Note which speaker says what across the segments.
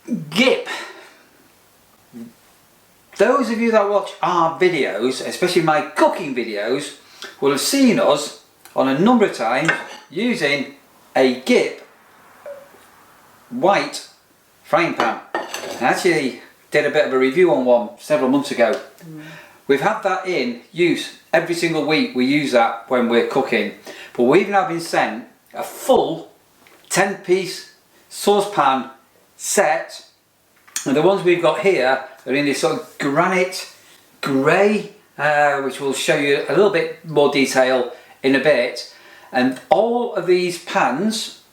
Speaker 1: GiPP. Those of you that watch our videos, especially my cooking videos, will have seen us on a number of times using a GiPP white frying pan. I actually did a bit of a review on one several months ago. We've had that in use every single week. We use that when we're cooking, but we've now been sent a full 10-piece saucepan set, and the ones we've got here are in this sort of granite grey, which we'll show you a little bit more detail in a bit. And all of these pans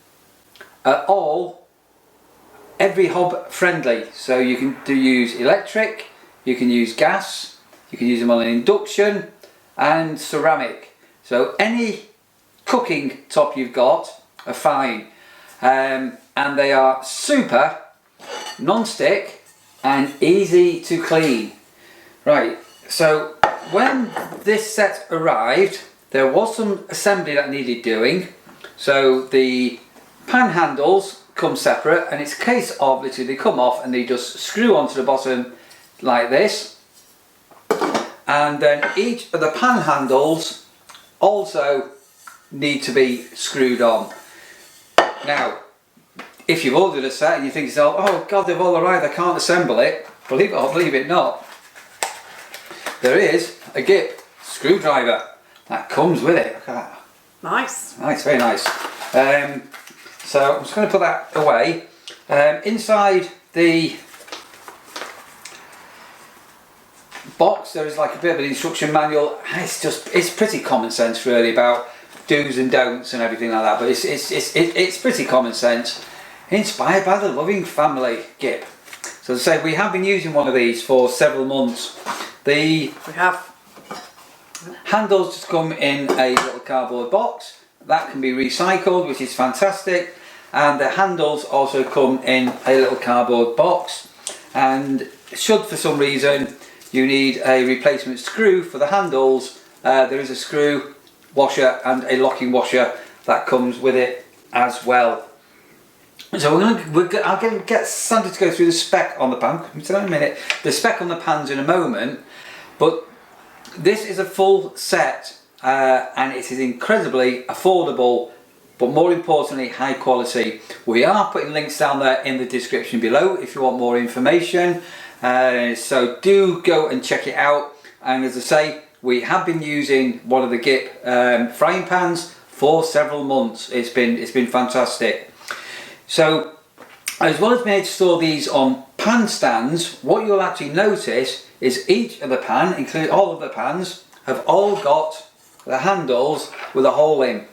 Speaker 1: are all every hob friendly, so you can use electric, you can use gas, you can use them on an induction and ceramic, so any cooking top you've got are fine, and they are super non-stick and easy to clean. Right, so when this set arrived, there was some assembly that needed doing. So the pan handles come separate, and it's a case of literally they come off and they just screw onto the bottom like this, and then each of the pan handles also need to be screwed on. Now, if you've ordered a set and you think to yourself, oh god, they've all arrived, I can't assemble it, believe it or believe it not, there is a GiPP screwdriver that comes with it. Look at that.
Speaker 2: Nice.
Speaker 1: Nice, very nice. So I'm just going to put that away. Inside the box there is like a bit of an instruction manual. It's pretty common sense really, about do's and don'ts and everything like that, but it's pretty common sense. Inspired by the loving family GiPP. So as I say, we have been using one of these for several months. We have handles just come in a little cardboard box that can be recycled, which is fantastic, and the handles also come in a little cardboard box, and should for some reason you need a replacement screw for the handles, there is a screw washer and a locking washer that comes with it as well. So I'll get Sandra to go through the spec on the pan. In a minute, the spec on the pans in a moment, but this is a full set, and it is incredibly affordable, but more importantly high quality. We are putting links down there in the description below if you want more information, so do go and check it out. And as I say, we have been using one of the GiPP frying pans for several months. It's been fantastic. So as well as being able to store these on pan stands, what you'll actually notice is each of the pan, including all of the pans, have all got the handles with a hole in.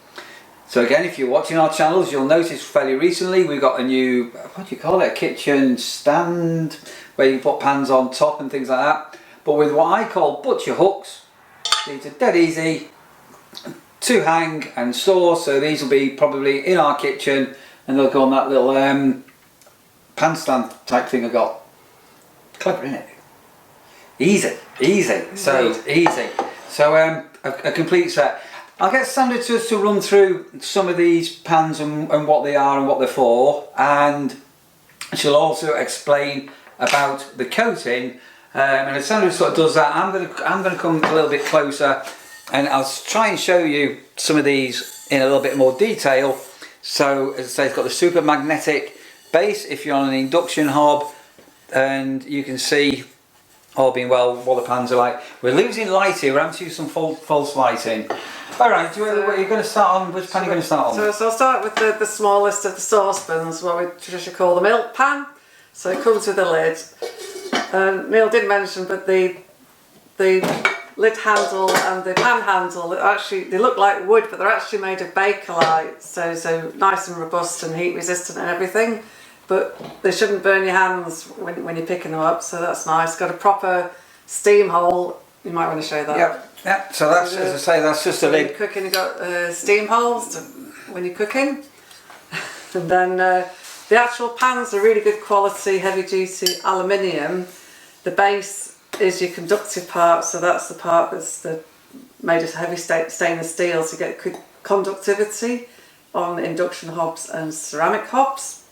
Speaker 1: So again, if you're watching our channels, you'll notice fairly recently we've got a new, what do you call it, a kitchen stand where you put pans on top and things like that, but with what I call butcher hooks. These are dead easy to hang and store, so these will be probably in our kitchen and they'll go on that little pan stand type thing I got. Clever, isn't it? Easy. So easy. So a complete set. I'll get Sandra to run through some of these pans and what they are and what they're for, and she'll also explain about the coating. And as Sandra sort of does that, I'm going to come a little bit closer and I'll try and show you some of these in a little bit more detail. So as I say, it's got the super magnetic base if you're on an induction hob, and you can see, all being well, what the pans are like. We're losing light here, we're having to use some false lighting. Alright, what are you going to start on? Which pan are you going to start on?
Speaker 2: So I'll start with the smallest of the saucepans, what we traditionally call the milk pan. So it comes with a lid. Neil did mention, but the lid handle and the pan handle, actually they look like wood, but they're actually made of Bakelite, so nice and robust and heat resistant and everything. But they shouldn't burn your hands when you're picking them up, so that's nice. Got a proper steam hole. You might want to show that.
Speaker 1: Yep. So that's, as I say, that's just a lid.
Speaker 2: When you're cooking, you've got steam holes when you're cooking. And then the actual pans are really good quality, heavy duty aluminium. The base is your conductive part, so that's the part that's made of heavy stainless steel, so you get good conductivity on induction hobs and ceramic hobs.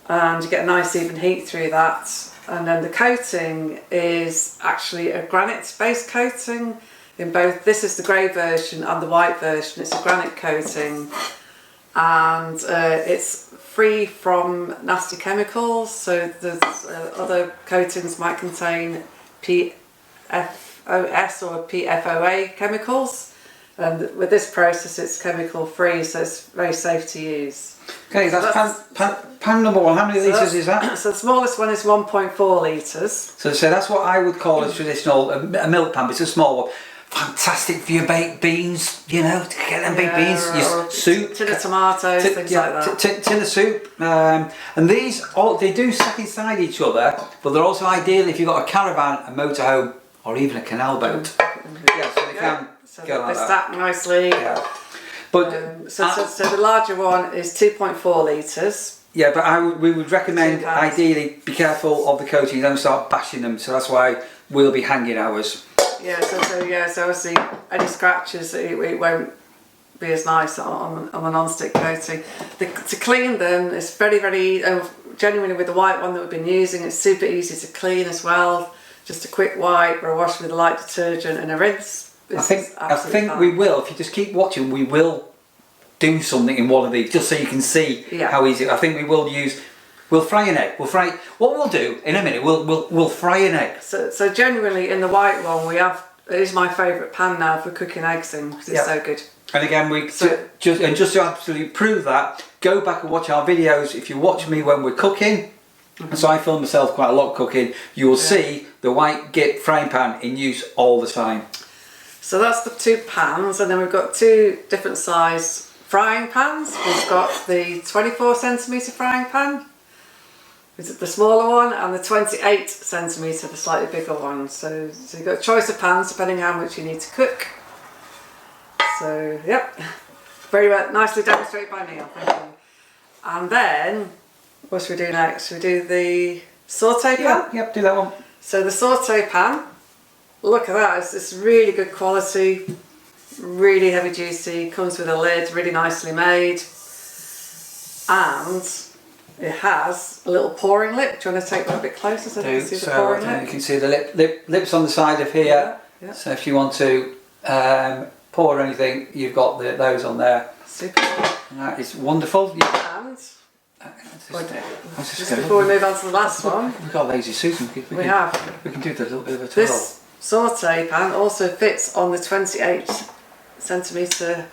Speaker 2: and you get a nice even heat through that. And then the coating is actually a granite based coating in both. This is the grey version and the white version. It's a granite coating, and it's free from nasty chemicals. So there's other coatings might contain PFOS or PFOA chemicals. And with this process, it's chemical free, so it's very safe to use.
Speaker 1: Okay, that's pan number one. How many litres is that?
Speaker 2: So the smallest one is 1.4 litres.
Speaker 1: So that's what I would call a traditional a milk pan, but it's a small one. Fantastic for your baked beans, you know, to get them baked beans, your soup,
Speaker 2: tin of tomatoes, things like that.
Speaker 1: Tin of soup, and these they do stack inside each other, but they're also ideal if you've got a caravan, a motorhome, or even a canal boat. Yeah, so they can go like that.
Speaker 2: Stack nicely.
Speaker 1: Yeah. But
Speaker 2: so the larger one is 2.4 litres.
Speaker 1: Yeah, but we would recommend ideally be careful of the coating. You don't start bashing them. So that's why we'll be hanging ours.
Speaker 2: Yeah, so obviously any scratches it won't be as nice on a non-stick coating. To clean them, it's very genuinely with the white one that we've been using, it's super easy to clean as well. Just a quick wipe or a wash with a light detergent and a rinse. I think
Speaker 1: we will, if you just keep watching, we will do something in one of these just so you can see how easy. I think we'll fry an egg. What we'll do in a minute, we'll fry an egg.
Speaker 2: So generally in the white one it is my favourite pan now for cooking eggs in because it's so good.
Speaker 1: And again, just to absolutely prove that, go back and watch our videos. If you watch me when we're cooking, so I film myself quite a lot cooking, you will see the white GiPP frying pan in use all the time.
Speaker 2: So that's the two pans, and then we've got two different size frying pans. We've got the 24cm frying pan, the smaller one, and the 28cm, the slightly bigger one. So you've got a choice of pans depending how much you need to cook. So yep, very nicely demonstrated by Neil, thank you. And then, what should we do next? Should we do the saute pan?
Speaker 1: Yep, do that one.
Speaker 2: So the saute pan, look at that, it's really good quality, really heavy duty, comes with a lid, really nicely made, and it has a little pouring lip. Do you want to take that a bit closer so you can see the pouring lip?
Speaker 1: You can see the lips on the side of here, so if you want to pour anything, you've got those on there.
Speaker 2: Super.
Speaker 1: And that is wonderful.
Speaker 2: And just before we move on to the last one,
Speaker 1: we've got lazy Susan. We can do the little bit of a twirl.
Speaker 2: This saute pan also fits on the 28cm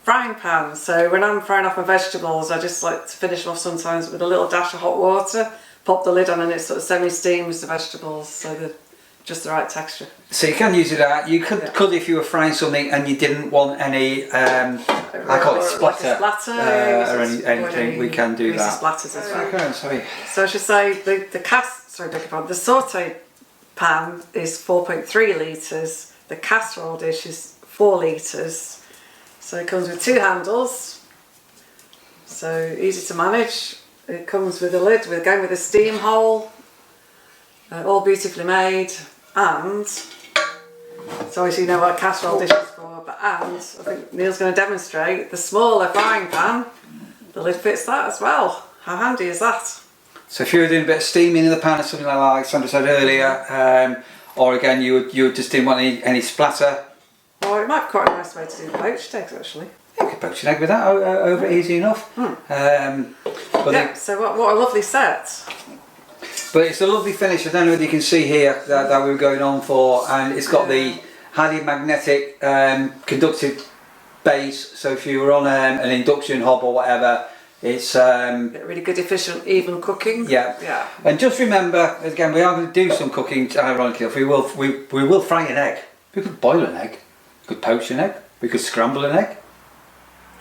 Speaker 2: frying pan. So when I'm frying off my vegetables, I just like to finish them off sometimes with a little dash of hot water, pop the lid on, and it sort of semi-steams the vegetables so they're just the right texture.
Speaker 1: So you can use it out. You could if you were frying something and you didn't want any, I call it splatter, or anything. We can do that.
Speaker 2: Splatters as well.
Speaker 1: Okay, sorry.
Speaker 2: So I should say the saute pan is 4.3 litres. The casserole dish is 4 litres. So it comes with two handles. So easy to manage. It comes with a lid, again with a steam hole. All beautifully made. And so obviously you know what a casserole dish is for, and I think Neil's going to demonstrate the smaller frying pan. The lid fits that as well. How handy is that?
Speaker 1: So if you were doing a bit of steaming in the pan or something like Sandra said earlier, or again you just didn't want any splatter.
Speaker 2: Well, it might be quite a nice way to do poached eggs actually.
Speaker 1: Yeah, you could poach an egg with that over easy enough.
Speaker 2: So what a lovely set.
Speaker 1: But it's a lovely finish. I don't know whether you can see here that we were going on for, and it's got the highly magnetic conductive base. So if you were on an induction hob or whatever, it's
Speaker 2: really good, efficient, even cooking.
Speaker 1: Yeah. And just remember, again, we are going to do some cooking. Ironically, we will fry an egg. We could boil an egg. We could poach an egg. We could scramble an egg.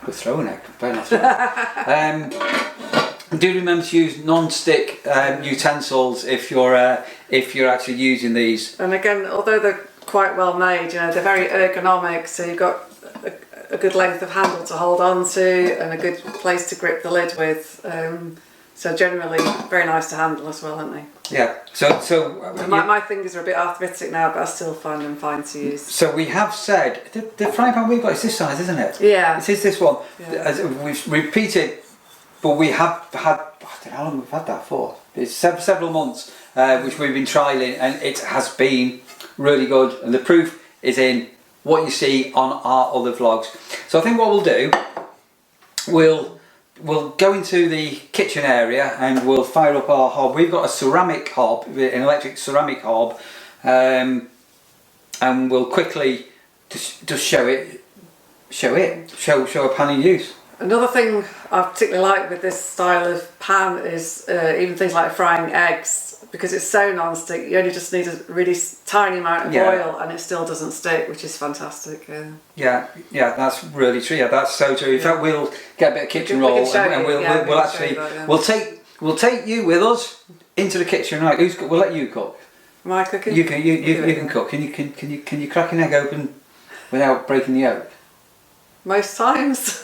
Speaker 1: We could throw an egg. Very nice. Do remember to use non-stick utensils if you're actually using these. And
Speaker 2: again, although they're quite well made, you know, they're very ergonomic. So you've got a good length of handle to hold on to and a good place to grip the lid with. So generally, very nice to handle as well, aren't they?
Speaker 1: Yeah. So
Speaker 2: my fingers are a bit arthritic now, but I still find them fine to use.
Speaker 1: So we have said the frying pan we've got is this size, isn't it?
Speaker 2: Yeah.
Speaker 1: It is this one.
Speaker 2: Yeah.
Speaker 1: As we've repeated. But we have had, I don't know how long we've had that for. It's several months, which we've been trialling, and it has been really good. And the proof is in what you see on our other vlogs. So I think what we'll do, we'll go into the kitchen area and we'll fire up our hob. We've got a ceramic hob, an electric ceramic hob, and we'll quickly just show a pan in use.
Speaker 2: Another thing I particularly like with this style of pan is even things like frying eggs, because it's so non-stick. You only just need a really tiny amount of oil and it still doesn't stick, which is fantastic.
Speaker 1: Yeah, that's really true. Yeah, that's so true. In fact, we'll get a bit of kitchen roll and we'll actually we'll take you with us into the kitchen. Right, we'll let you cook.
Speaker 2: Am I cooking?
Speaker 1: You can cook. Can you crack an egg open without breaking the yolk?
Speaker 2: Most times.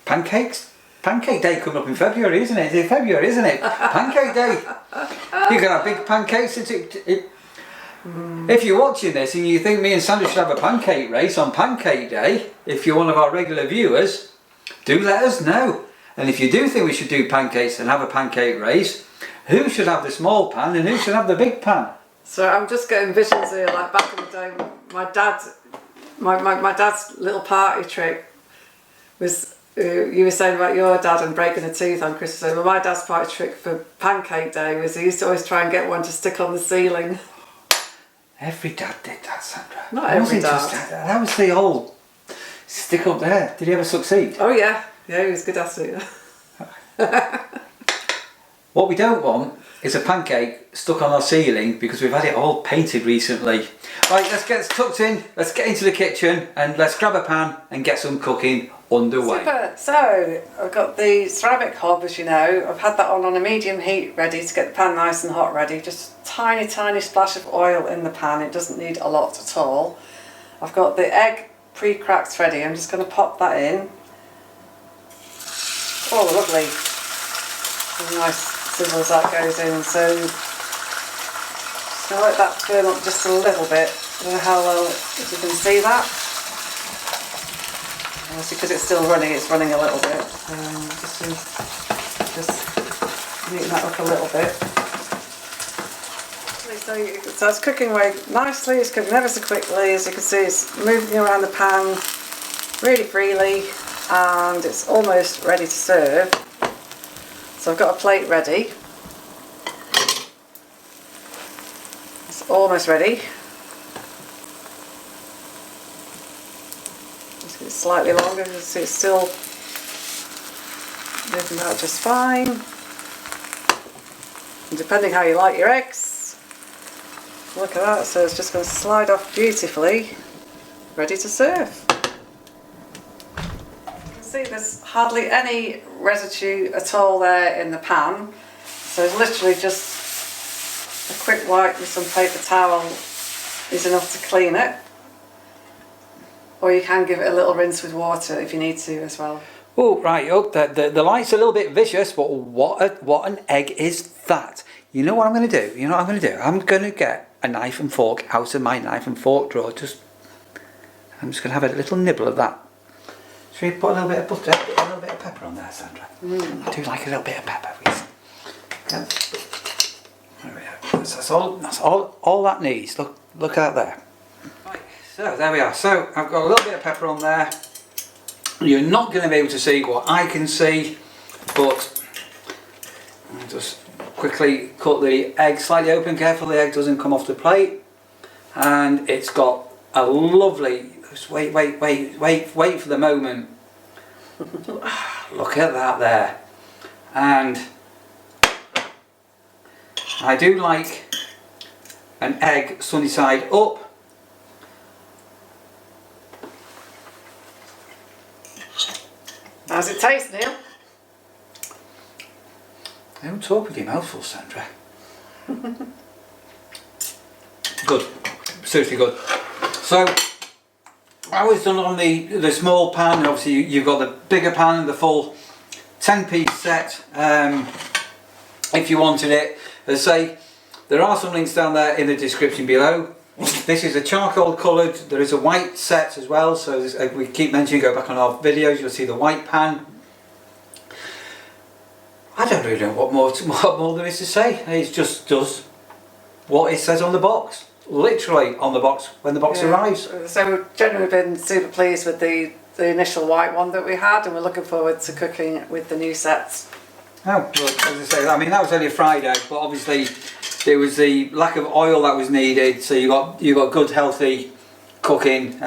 Speaker 1: Pancakes? Pancake day coming up in February, isn't it? It's February, isn't it? Pancake day. You can have big pancakes. If you're watching this and you think me and Sandra should have a pancake race on Pancake Day, if you're one of our regular viewers, do let us know. And if you do think we should do pancakes and have a pancake race, who should have the small pan and who should have the big pan?
Speaker 2: So I'm just getting visions here, like back in the day, my dad's little party trick was, you were saying about your dad and breaking a tooth on Christmas Day. Well, my dad's party trick for Pancake Day was he used to always try and get one to stick on the ceiling.
Speaker 1: Every dad did that, Sandra.
Speaker 2: Not every dad.
Speaker 1: That was the old stick up there. Did he ever succeed?
Speaker 2: Oh yeah, he was good at it.
Speaker 1: What we don't want is a pancake stuck on our ceiling because we've had it all painted recently. Right, let's get tucked in, let's get into the kitchen and let's grab a pan and get some cooking underway.
Speaker 2: Super. So I've got the ceramic hob, as you know. I've had that on a medium heat ready to get the pan nice and hot ready. Just a tiny splash of oil in the pan. It doesn't need a lot at all. I've got the egg pre-cracked ready. I'm just going to pop that in. Oh, lovely. Nice sizzle as that goes in. So just going to let that burn up just a little bit. I don't know how well, if you can see that. Obviously, because it's still running, it's running a little bit. Just neaten that up a little bit. So it's cooking away nicely. It's cooking ever so quickly. As you can see, it's moving around the pan really freely, and it's almost ready to serve. So I've got a plate ready. It's almost ready. It's slightly longer, you can see it's still moving out just fine. And depending how you like your eggs, look at that, so it's just going to slide off beautifully, ready to serve. You can see there's hardly any residue at all there in the pan, so it's literally just a quick wipe with some paper towel is enough to clean it. Or you can give it a little rinse with water if you need to as well.
Speaker 1: Oh, right, the light's a little bit vicious, but what an egg is that? You know what I'm going to do? You know what I'm going to do? I'm going to get a knife and fork out of my knife and fork drawer. I'm just going to have a little nibble of that. Should we put a little bit of butter, a little bit of pepper on there, Sandra? I do like a little bit of pepper. Yeah. There we go. That's all that needs. Look out there. So there we are. So I've got a little bit of pepper on there. You're not going to be able to see what I can see, but I'll just quickly cut the egg slightly open. Careful the egg doesn't come off the plate. And it's got a lovely, just wait for the moment. Look at that there. And I do like an egg sunny side up.
Speaker 2: How's it taste, Neil?
Speaker 1: Don't talk with your mouth full, Sandra. Good, seriously good. So I was done on the small pan. Obviously you've got the bigger pan and the full 10-piece set if you wanted it. As I say, there are some links down there in the description below. This is a charcoal coloured, there is a white set as well, so we keep mentioning, go back on our videos, you'll see the white pan. don't really know what more there is to say. It just does what it says on the box, literally on the box when the box arrives.
Speaker 2: So we've generally been super pleased with the initial white one that we had, and we're looking forward to cooking with the new sets.
Speaker 1: Oh, well, as I say, I mean that was only a Friday, but obviously there was the lack of oil that was needed, so you got good healthy cooking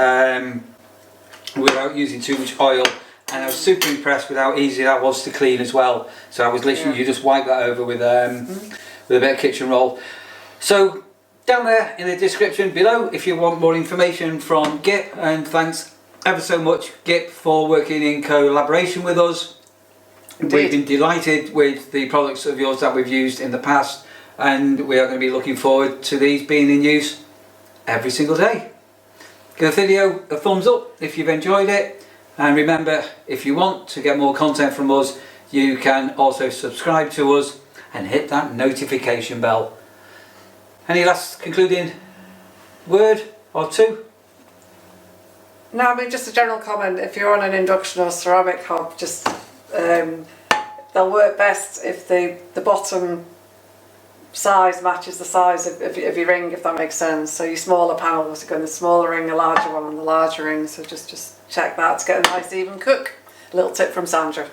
Speaker 1: without using too much oil. And I was super impressed with how easy that was to clean as well. So I was literally, you just wipe that over with a bit of kitchen roll. So down there in the description below, if you want more information from GiPP, and thanks ever so much GiPP for working in collaboration with us.
Speaker 2: Indeed.
Speaker 1: We've been delighted with the products of yours that we've used in the past, and we are going to be looking forward to these being in use every single day. Give the video a thumbs up if you've enjoyed it. And remember, if you want to get more content from us, you can also subscribe to us and hit that notification bell. Any last concluding word or two?
Speaker 2: No, I mean just a general comment. If you're on an induction or ceramic hob, just they'll work best if the bottom size matches the size of your ring, if that makes sense. So your smaller panel was going the smaller ring, a larger one on the larger ring. So just check that to get a nice even cook. A little tip from Sandra.